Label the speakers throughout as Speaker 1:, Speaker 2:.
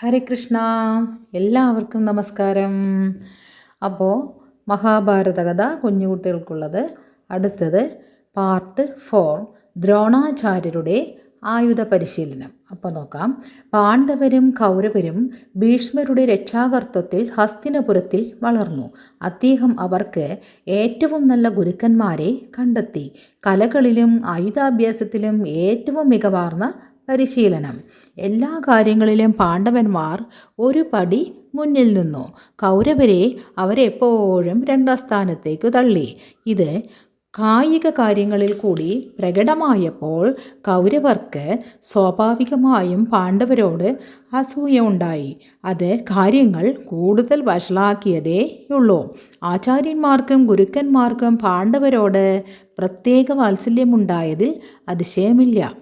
Speaker 1: ഹരേ കൃഷ്ണ. എല്ലാവർക്കും നമസ്കാരം. അപ്പോൾ മഹാഭാരത കഥ കുഞ്ഞുകുട്ടികൾക്കുള്ളത്. അടുത്തത് പാർട്ട് 4, ദ്രോണാചാര്യരുടെ ആയുധ പരിശീലനം. അപ്പോൾ നോക്കാം. പാണ്ഡവരും കൗരവരും ഭീഷ്മരുടെ രക്ഷാകർത്തൃത്വത്തിൽ ഹസ്തിനപുരത്തിൽ വളർന്നു. അദ്ദേഹം അവർക്ക് ഏറ്റവും നല്ല ഗുരുക്കന്മാരെ കണ്ടെത്തി. കലകളിലും ആയുധാഭ്യാസത്തിലും ഏറ്റവും മികവാർന്ന പരിശീലനം. എല്ലാ കാര്യങ്ങളിലും പാണ്ഡവന്മാർ ഒരു പടി മുന്നിൽ നിന്നു. കൗരവരെ അവരെപ്പോഴും രണ്ടാം സ്ഥാനത്തേക്ക് തള്ളി. ഇത് കായിക കാര്യങ്ങളിൽ കൂടി പ്രകടമായപ്പോൾ കൗരവർക്ക് സ്വാഭാവികമായും പാണ്ഡവരോട് അസൂയ ഉണ്ടായി. അത് കാര്യങ്ങൾ കൂടുതൽ വഷളാക്കിയതേയുള്ളൂ. ആചാര്യന്മാർക്കും ഗുരുക്കന്മാർക്കും പാണ്ഡവരോട് പ്രത്യേക വാത്സല്യമുണ്ടായതിൽ അതിശയമില്ല.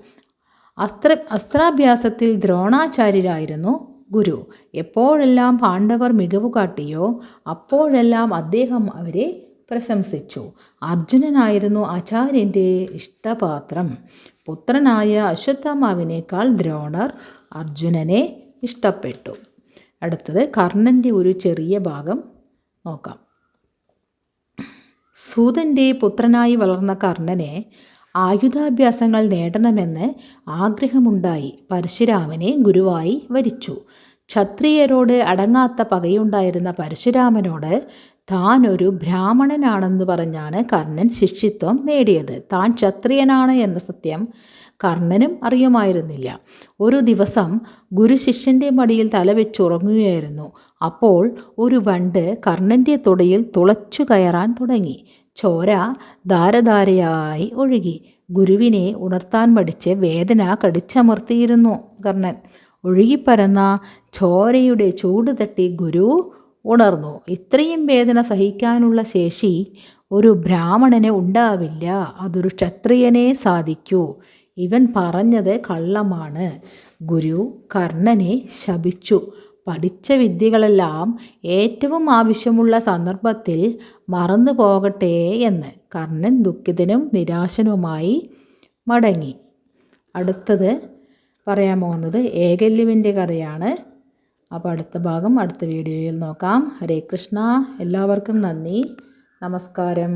Speaker 1: അസ്ത്രാഭ്യാസത്തിൽ ദ്രോണാചാര്യരായിരുന്നു ഗുരു. എപ്പോഴെല്ലാം പാണ്ഡവർ മികവ് കാട്ടിയോ അപ്പോഴെല്ലാം അദ്ദേഹം അവരെ പ്രശംസിച്ചു. അർജുനനായിരുന്നു ആചാര്യൻ്റെ ഇഷ്ടപാത്രം. പുത്രനായ അശ്വത്ഥാമാവിനേക്കാൾ ദ്രോണർ അർജുനനെ ഇഷ്ടപ്പെട്ടു. അടുത്തത് കർണൻ്റെ ഒരു ചെറിയ ഭാഗം നോക്കാം. സൂതൻ്റെ പുത്രനായി വളർന്ന കർണനെ ആയുധാഭ്യാസങ്ങൾ നേടണമെന്ന് ആഗ്രഹമുണ്ടായി. പരശുരാമനെ ഗുരുവായി വരിച്ചു. ക്ഷത്രിയരോട് അടങ്ങാത്ത പകയുണ്ടായിരുന്ന പരശുരാമനോട് താൻ ഒരു ബ്രാഹ്മണനാണെന്ന് പറഞ്ഞാണ് കർണൻ ശിഷ്യത്വം നേടിയത്. താൻ ക്ഷത്രിയനാണ് എന്ന സത്യം കർണനും അറിയുമായിരുന്നില്ല. ഒരു ദിവസം ഗുരു ശിഷ്യൻ്റെ മടിയിൽ തലവെച്ചുറങ്ങുകയായിരുന്നു. അപ്പോൾ ഒരു വണ്ട് കർണൻ്റെ തുടയിൽ തുളച്ചു കയറാൻ തുടങ്ങി. ചോര ധാരധാരയായി ഒഴുകി. ഗുരുവിനെ ഉണർത്താൻ മടിച്ച് വേദന കടിച്ചമർത്തിയിരുന്നു കർണൻ. ഒഴുകിപ്പരന്ന ചോരയുടെ ചൂട് തട്ടി ഗുരു ഉണർന്നു. ഇത്രയും വേദന സഹിക്കാനുള്ള ശേഷി ഒരു ബ്രാഹ്മണന് ഉണ്ടാവില്ല. അതൊരു ക്ഷത്രിയനെ സാധിക്കൂ. ഇവൻ പറഞ്ഞത് കള്ളമാണ്. ഗുരു കർണനെ ശപിച്ചു. പഠിച്ച വിദ്യകളെല്ലാം ഏറ്റവും ആവശ്യമുള്ള സന്ദർഭത്തിൽ മറന്നു പോകട്ടെ എന്ന്. കർണൻ ദുഃഖിതനും നിരാശനുമായി മടങ്ങി. അടുത്തത് പറയാൻ പോകുന്നത് ഏകല്യവിൻ്റെ കഥയാണ്. അപ്പോൾ അടുത്ത ഭാഗം അടുത്ത വീഡിയോയിൽ നോക്കാം. ഹരേ കൃഷ്ണ. എല്ലാവർക്കും നന്ദി, നമസ്കാരം.